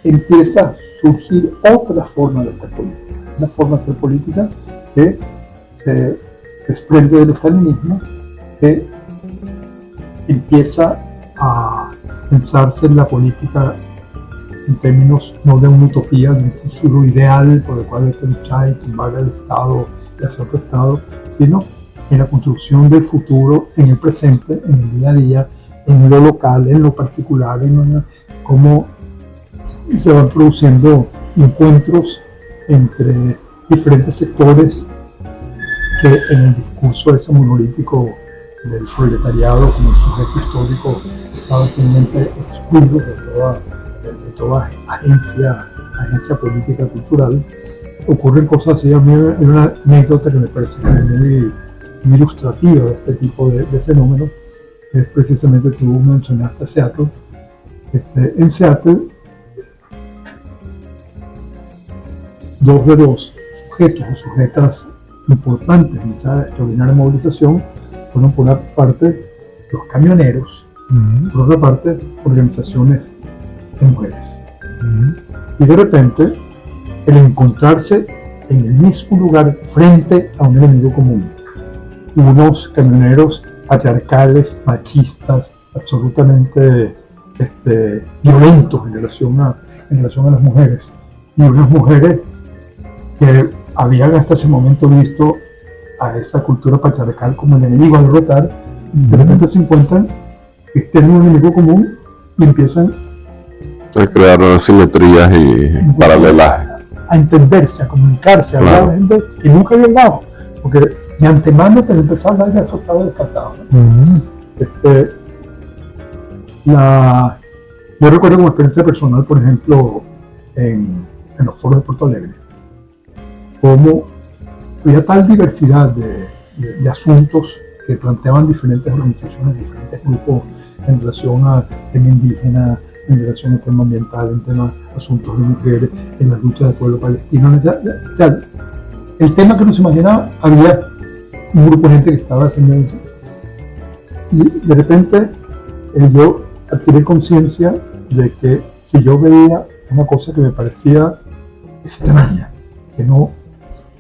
Empieza a surgir otra forma de hacer política, una forma de hacer política que se desprende del estalinismo, que empieza a pensarse en la política en términos no de una utopía, de un futuro ideal por el cual hay que luchar y tumbar el Estado y hacer otro Estado, sino en la construcción del futuro en el presente, en el día a día, en lo local, en lo particular, en cómo se van produciendo encuentros entre diferentes sectores que en el discurso ese monolítico del proletariado como el sujeto histórico estaba totalmente excluido de toda agencia política cultural. Ocurren cosas así. A mí hay una anécdota que me parece muy ilustrativa de este tipo de fenómenos, que es precisamente tú mencionaste a Seattle. En Seattle, dos de los sujetos o sujetas importantes en esa extraordinaria movilización fueron, por una parte, los camioneros, por otra parte, organizaciones de mujeres. Y de repente, el encontrarse en el mismo lugar frente a un enemigo común, unos camioneros patriarcales, machistas, absolutamente violentos en relación a las mujeres, y unas mujeres que habían hasta ese momento visto a esa cultura patriarcal como el enemigo a derrotar, de repente se encuentran que tienen un enemigo común y empiezan a crear asimetrías y paralelajes. A entenderse, a comunicarse, a hablar de gente que nunca había hablado, porque de antemano te empezó a hablar, ya eso estaba descartado, ¿no? Yo recuerdo como experiencia personal, por ejemplo, en los foros de Porto Alegre, cómo había tal diversidad de asuntos que planteaban diferentes organizaciones, diferentes grupos en relación al tema indígena, en relación al tema ambiental, en temas asuntos de mujeres, en la lucha del pueblo palestino. Ya, el tema que no se imaginaba, había un grupo de gente que estaba defendiendo eso. Y de repente yo adquirí conciencia de que si yo veía una cosa que me parecía extraña, que no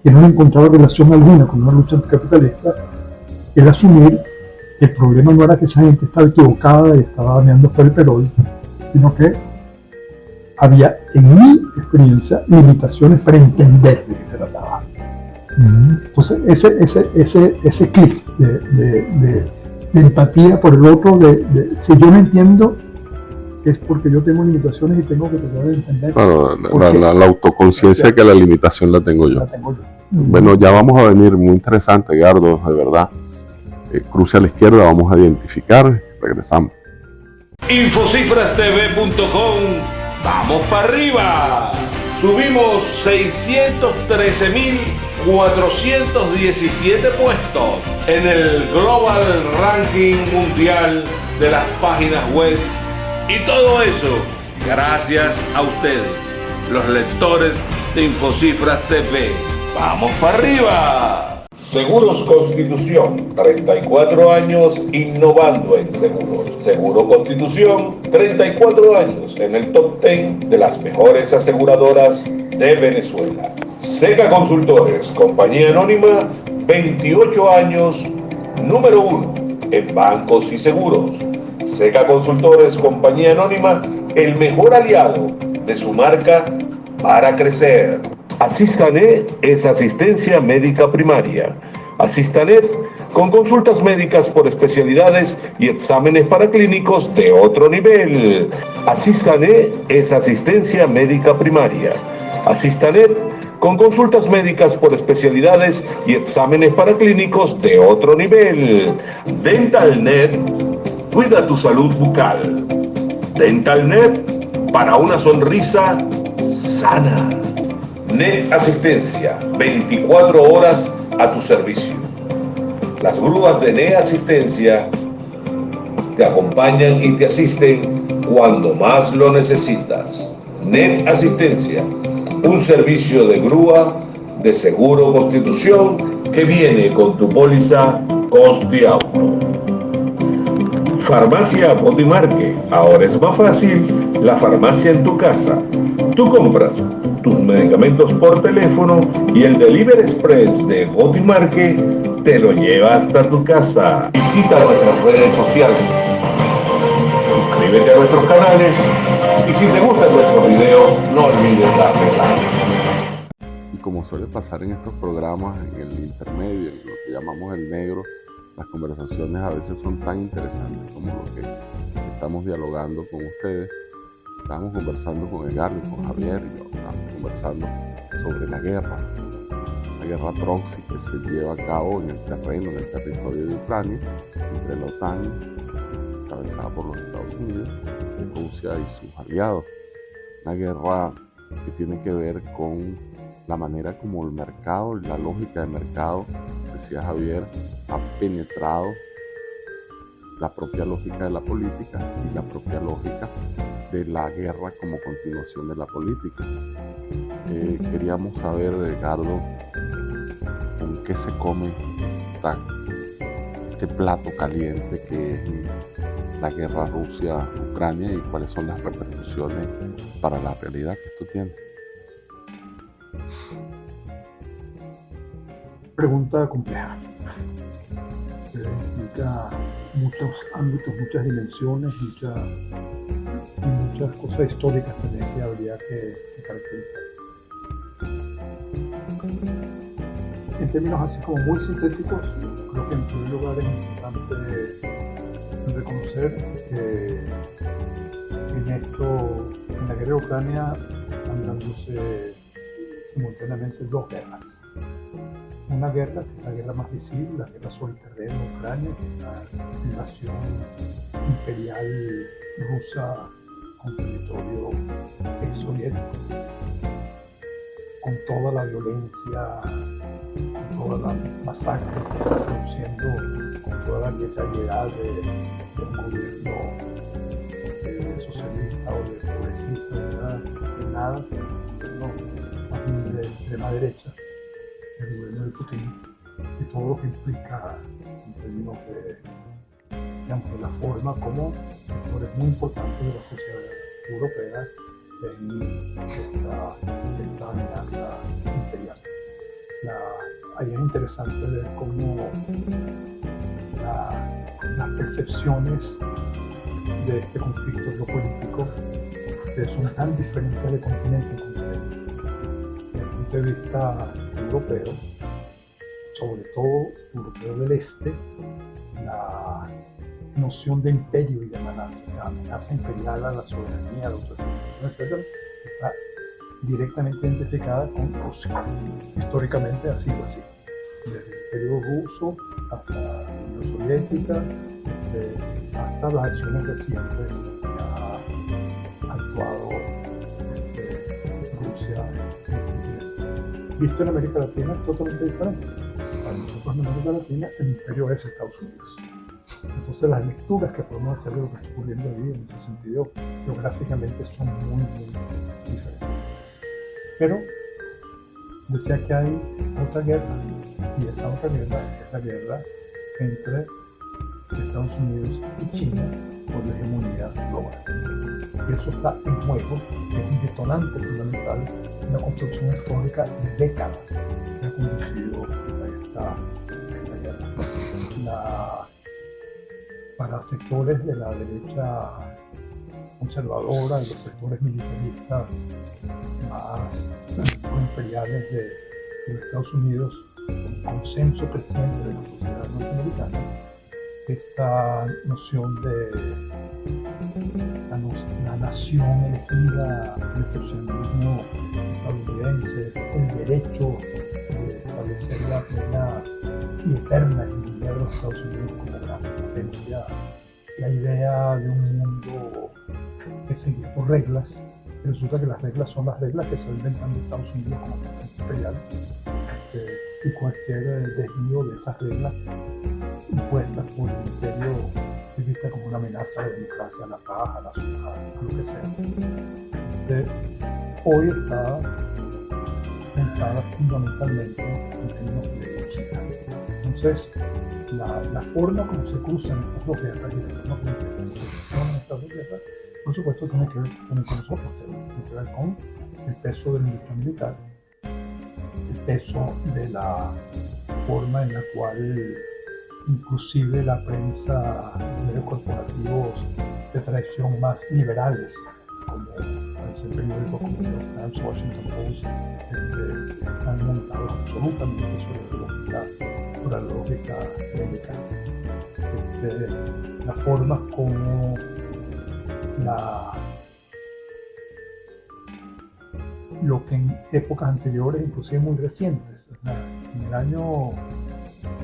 encontraba relación alguna con una lucha anticapitalista, el asumir que el problema no era que esa gente estaba equivocada y estaba dañando fuera el Perol, sino que había, en mi experiencia, limitaciones para entender de qué se trataba. Entonces, ese clic de empatía por el otro, si yo no entiendo, es porque yo tengo limitaciones y tengo que tratar de entender. Claro, la autoconciencia de que la limitación la tengo yo. Bueno, ya vamos a venir, muy interesante, Edgardo, de verdad. Cruce a la izquierda, vamos a identificar, regresamos. Infocifrastv.com, vamos para arriba. Subimos 613.417 puestos en el Global Ranking Mundial de las páginas web. Y todo eso gracias a ustedes, los lectores de Infocifras TV. ¡Vamos para arriba! Seguros Constitución, 34 años innovando en seguros. Seguro Constitución, 34 años en el top 10 de las mejores aseguradoras de Venezuela. Seca Consultores, compañía anónima, 28 años, número 1 en bancos y seguros. Seca Consultores, compañía anónima, el mejor aliado de su marca para crecer. Asistanet es asistencia médica primaria. Asistanet con consultas médicas por especialidades y exámenes paraclínicos de otro nivel. Asistanet es asistencia médica primaria. Asistanet con consultas médicas por especialidades y exámenes paraclínicos de otro nivel. DentalNet, cuida tu salud bucal. DentalNet, para una sonrisa sana. Net Asistencia, 24 horas a tu servicio. Las grúas de Net Asistencia te acompañan y te asisten cuando más lo necesitas. Net Asistencia, un servicio de grúa de Seguro Constitución que viene con tu póliza Constiauto. Farmacia Botimarque, ahora es más fácil la farmacia en tu casa. Tú compras tus medicamentos por teléfono y el Delivery Express de Botimarque te lo lleva hasta tu casa. Visita nuestras redes sociales, suscríbete a nuestros canales y si te gustan nuestros videos no olvides darle like. Y como suele pasar en estos programas, en el intermedio, en lo que llamamos el negro, las conversaciones a veces son tan interesantes como lo que estamos dialogando con ustedes. Estábamos conversando con Edgardo y con Javier, y estábamos conversando sobre la guerra proxy que se lleva a cabo en el terreno, en el territorio de Ucrania, entre la OTAN, encabezada por los Estados Unidos, Rusia y sus aliados. Una guerra que tiene que ver con la manera como el mercado, la lógica de mercado, decía Javier, ha penetrado la propia lógica de la política y la propia lógica de la guerra como continuación de la política. Queríamos saber, Edgardo, con qué se come este plato caliente que es la guerra Rusia-Ucrania y cuáles son las repercusiones para la realidad que esto tiene. Pregunta compleja. Implica muchos ámbitos, muchas dimensiones, muchas cosas históricas también que habría que caracterizar. En términos así como muy sintéticos, creo que en primer lugar es importante reconocer que en la guerra de Ucrania están dándose simultáneamente dos guerras. Una guerra que es la guerra más visible, la guerra sobre el terreno de Ucrania, que es la invasión imperial rusa con territorio exsoviético, con toda la violencia, con toda la masacre que está produciendo, con toda la arbitrariedad de un gobierno socialista o de progresista, de nada, sino un gobierno más bien de extrema derecha, el gobierno de Putin, y todo lo que implica en términos de, digamos, de la forma como sectores muy importantes de la sociedad europea en esta amenaza imperial. Ahí es interesante ver cómo las percepciones de este conflicto geopolítico son tan diferentes de continente en continente. Desde el punto de vista europeo, sobre todo europeo del este, la noción de imperio y de amenaza imperial a la soberanía, a la autodeterminación, etc., está directamente identificada con Rusia. Históricamente ha sido así. Desde el imperio ruso hasta la Unión Soviética, hasta las acciones recientes que ha actuado Rusia en el continente. Visto en América Latina es totalmente diferente. Para nosotros en América Latina el imperio es Estados Unidos. Entonces las lecturas que podemos hacer de lo que está ocurriendo ahí en ese sentido geográficamente son muy diferentes. Pero decía que hay otra guerra, y esa otra guerra es la guerra entre Estados Unidos y China por la hegemonía global. Y eso está en juego, es un detonante fundamental en la construcción histórica de décadas que ha conducido a esta guerra. Para sectores de la derecha conservadora, de los sectores militaristas más imperiales de los Estados Unidos, un consenso creciente de la sociedad norteamericana, esta noción de la nación elegida, el excepcionalismo estadounidense, el derecho de establecer la plena y eterna hegemonía de los Estados Unidos como gran potencia, la idea de un mundo que seguía por reglas. Resulta que las reglas son las reglas que se inventan de Estados Unidos como potencia imperial, y cualquier desvío de esas reglas impuestas por el imperio es vista como una amenaza a la democracia, a la paz, a la ciudad, a lo que sea. Hoy está pensada fundamentalmente en términos de China. Entonces, la forma como se cruzan estas dos guerras y la forma como se cruzan estas dos guerras, por supuesto, tiene que ver con nosotros, tiene que ver con el peso de la industria militar, el peso de la forma en la cual inclusive la prensa, los medios corporativos de tradición más liberales, como el periódico como New York Times, Washington Post, están montados absolutamente sobre la lógica bélica. La forma como lo que en épocas anteriores, inclusive muy recientes, o sea, en el año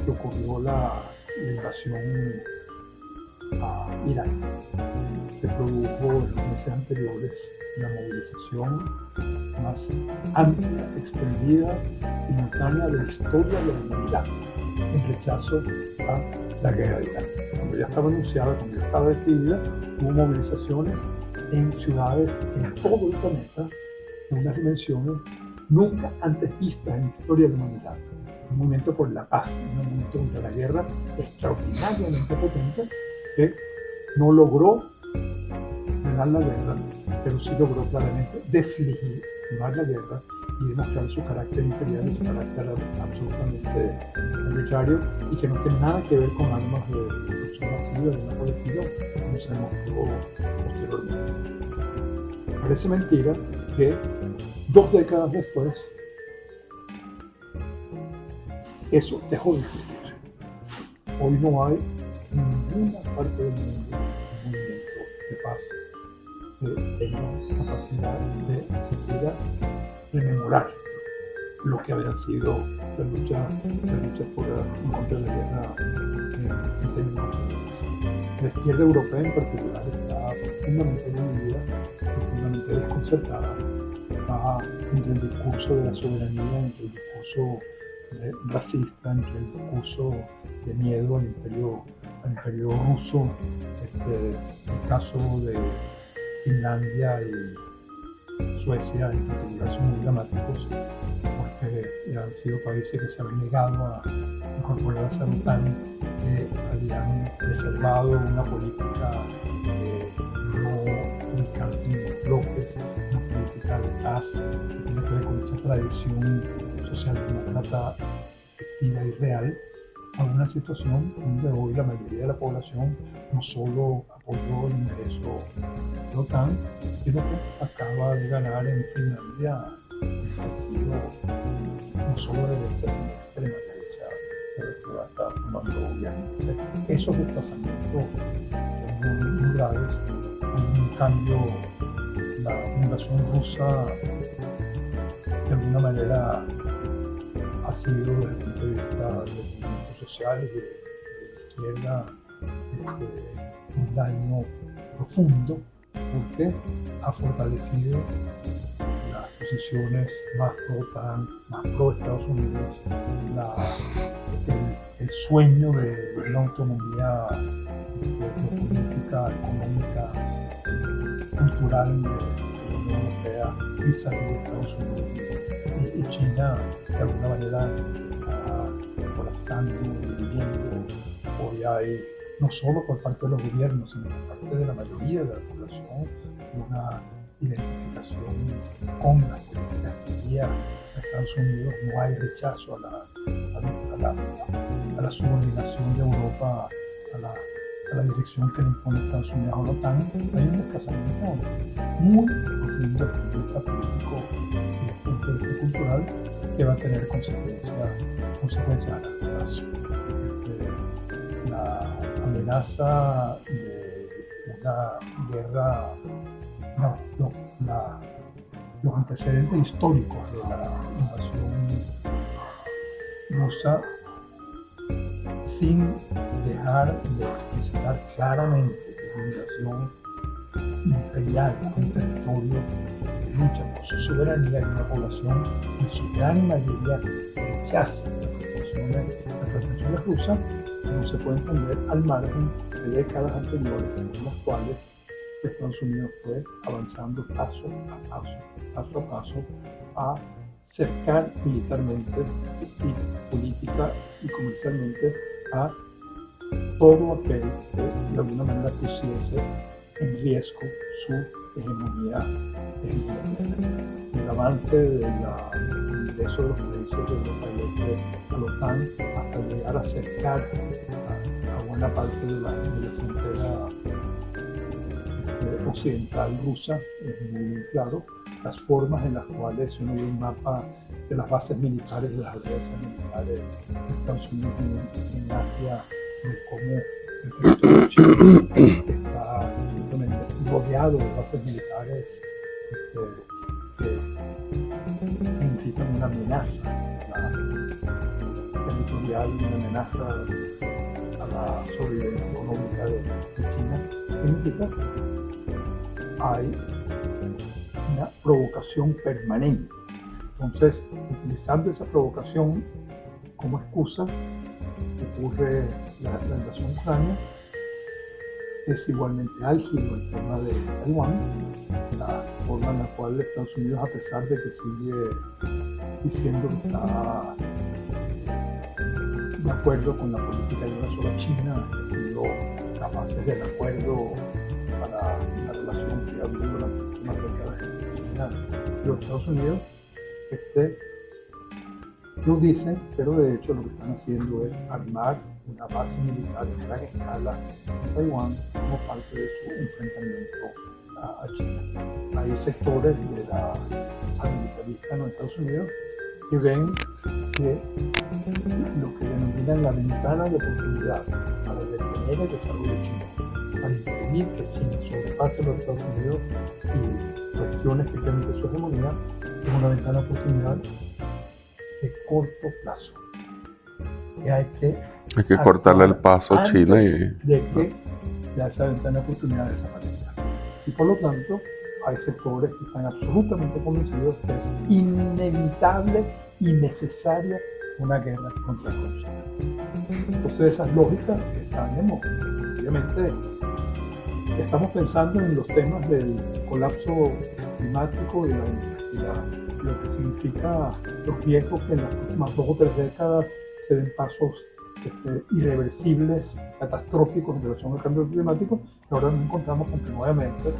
que ocurrió la invasión a Irak, se produjo en los meses anteriores la movilización más amplia, extendida, simultánea de la historia de la humanidad en rechazo a la guerra de Irak. Cuando ya estaba anunciada, cuando ya estaba decidida, hubo movilizaciones en ciudades en todo el planeta en unas dimensiones nunca antes vistas en la historia de la humanidad. Un movimiento por la paz, un movimiento contra la guerra extraordinariamente potente que no logró ganar la guerra, pero sí logró claramente deslegitimar la guerra y demostrar su carácter imperial y su carácter absolutamente arbitrario, y que no tiene nada que ver con armas de destrucción masiva de una colectiva, como se demostró posteriormente. Parece mentira que 2 décadas después eso dejó de existir. Hoy no hay ninguna parte del mundo, un movimiento de paz, que tenga capacidad de siquiera rememorar lo que había sido la lucha por en contra de la guerra en términos mundiales. La izquierda europea en particular está profundamente dividida, profundamente desconcertada, está entre el discurso de la soberanía, entre el discurso racista, entre el discurso de miedo al imperio ruso, el caso de Finlandia y Suecia en particular son muy dramáticos porque han sido países que se habían negado a incorporarse a la OTAN, que habían reservado una política de no ubicarse en los bloques, una política de paz que tiene que ver con esa tradición socialdemócrata efectiva y real, a una situación donde hoy la mayoría de la población no solo apoyó el ingreso de la OTAN, sino que acaba de ganar en Finlandia un partido no solo de derecha, sino de extrema derecha, que va a estar tomando gobierno. Esos desplazamientos son muy graves. En cambio, la fundación rusa de alguna manera ha sido desde el punto de vista de los movimientos sociales de la izquierda un daño profundo porque ha fortalecido las posiciones más pro-OTAN, más pro-Estados Unidos, el sueño de una autonomía política, económica, cultural de la Unión Europea y salir de Estados Unidos. Y China de alguna manera está colapsando, dividiendo. Hoy hay, no solo por parte de los gobiernos, sino por parte de la mayoría de la población, una identificación con las políticas que guía a Estados Unidos. No hay rechazo a la subordinación de Europa a la dirección que le impone Estados Unidos a la OTAN. Hay un desplazamiento muy profundo desde el punto de vista político y desde el punto de vista cultural que va a tener consecuencias a largo plazo. La amenaza de una guerra, los antecedentes históricos de la invasión rusa, sin dejar de explicitar claramente que la invasión imperial a un territorio de lucha por su soberanía y una población en su gran mayoría rechaza las pretensiones rusas, no se puede entender al margen de décadas anteriores en las cuales Estados Unidos fue avanzando paso a paso a cercar militarmente y política y comercialmente a todo aquel que de alguna manera pusiese en riesgo su hegemonía. El avance del ingreso de los países de Europa del Este a la OTAN hasta llegar a acercar a buena parte de la frontera occidental rusa es muy claro. Las formas en las cuales uno ve un mapa de las bases militares, de las alianzas militares de Estados Unidos en Asia, de cómo el territorio chino está simplemente rodeado de bases militares que significan una amenaza territorial, una amenaza a la sobrevivencia económica de China, significa que hay una provocación permanente. Entonces, utilizando esa provocación como excusa, ocurre la invasión ucrania. Es igualmente álgido el tema de Taiwán, la forma en la cual Estados Unidos, a pesar de que sigue diciendo que está de acuerdo con la política de una sola China, que ha sido la base del acuerdo para la relación que ha habido durante las últimas décadas entre China y los Estados Unidos, lo dicen, pero de hecho lo que están haciendo es armar una base militar en gran escala en Taiwán como parte de su enfrentamiento a China. Hay sectores de la militarista en los Estados Unidos que ven que lo que denominan la ventana de oportunidad para detener el desarrollo chino, para impedir que China sobrepase los Estados Unidos y cuestiones que tienen de su hegemonía, es una ventana de oportunidad de corto plazo. Y hay que cortarle el paso a China de que ya esa ventana de oportunidad desaparezca. Y por lo tanto, hay sectores que están absolutamente convencidos que es inevitable y necesaria una guerra contra Rusia. Entonces esas lógicas están, obviamente, estamos pensando en los temas del colapso climático y lo que significa los riesgos que en las próximas 2 o 3 décadas se den pasos irreversibles, catastróficos en relación al cambio climático. Y ahora nos encontramos con que nuevamente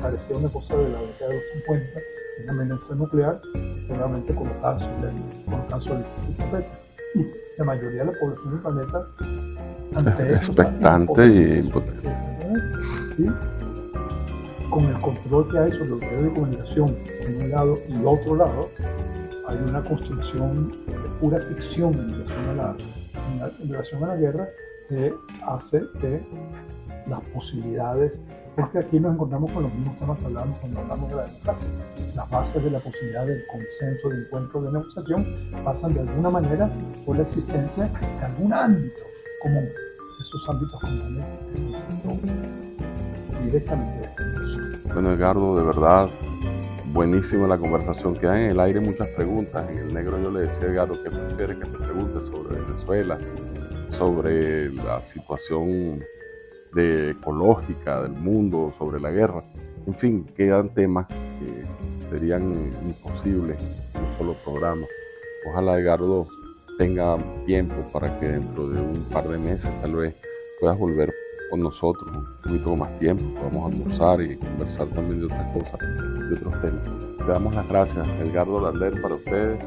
parecía una cosa de la década de los 50, una amenaza nuclear, realmente colocada sobre el tapete. Y la mayoría de la población del planeta ante expectante y impotente. Con el control que hay sobre los medios de comunicación en un lado y otro lado, hay una construcción de pura ficción en relación a la guerra que hace que las posibilidades, porque aquí nos encontramos con los mismos temas que hablamos cuando hablamos de la democracia. Las bases de la posibilidad del consenso, de encuentro, de negociación, pasan de alguna manera por la existencia de algún ámbito común. Esos ámbitos comunes directamente. Bueno, Edgardo, de verdad, buenísima la conversación. Quedan en el aire muchas preguntas. En el negro yo le decía a Edgardo que prefiere que te pregunte sobre Venezuela, sobre la situación ecológica del mundo, sobre la guerra. En fin, quedan temas que serían imposibles en un solo programa. Ojalá Edgardo tenga tiempo para que dentro de un par de meses tal vez puedas volver con nosotros un poquito más tiempo, podamos almorzar y conversar también de otras cosas, de otros temas. Le damos las gracias, Edgardo Lander, para ustedes,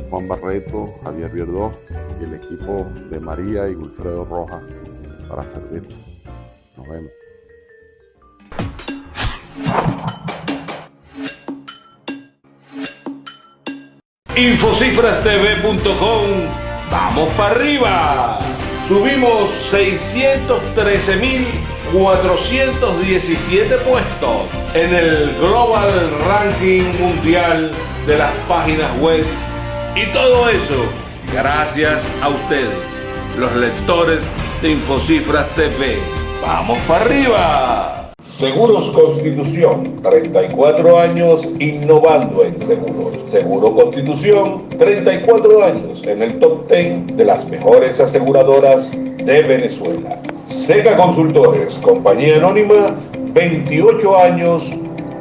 Juan Barreto, Javier Vierdó y el equipo de María y Wilfredo Rojas para servirles. Nos vemos. Infocifrastv.com, vamos para arriba. Subimos 613.417 puestos en el Global Ranking Mundial de las páginas web. Y todo eso gracias a ustedes, los lectores de Infocifras TV. ¡Vamos para arriba! Seguros Constitución, 34 años innovando en seguros. Seguro Constitución, 34 años en el top 10 de las mejores aseguradoras de Venezuela. Seca Consultores, compañía anónima, 28 años,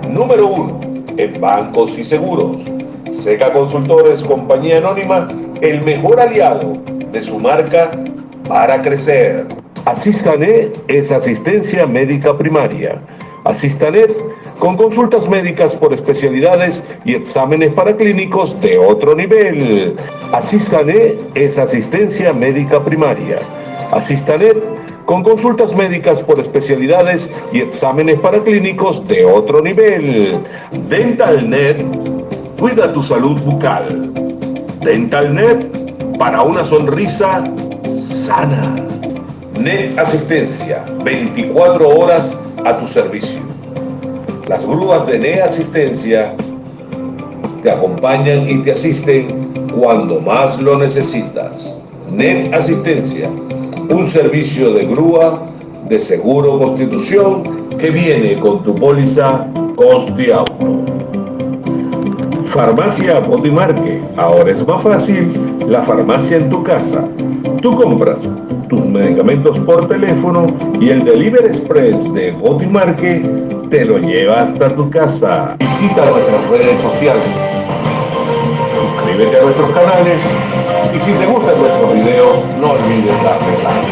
número 1 en bancos y seguros. Seca Consultores, compañía anónima, el mejor aliado de su marca para crecer. Asistanet es asistencia médica primaria. Asistanet con consultas médicas por especialidades y exámenes paraclínicos de otro nivel. Asistanet es asistencia médica primaria. Asistanet con consultas médicas por especialidades y exámenes paraclínicos de otro nivel. DentalNet, cuida tu salud bucal. DentalNet, para una sonrisa sana. Net Asistencia, 24 horas a tu servicio. Las grúas de Net Asistencia te acompañan y te asisten cuando más lo necesitas. Net Asistencia, un servicio de grúa de Seguro Constitución que viene con tu póliza Costi Auto. Farmacia Botimarque, ahora es más fácil la farmacia en tu casa. Tú compras tus medicamentos por teléfono y el Delivery Express de Botimarque te lo lleva hasta tu casa. Visita nuestras redes sociales, suscríbete a nuestros canales y si te gustan nuestros videos no olvides darle like.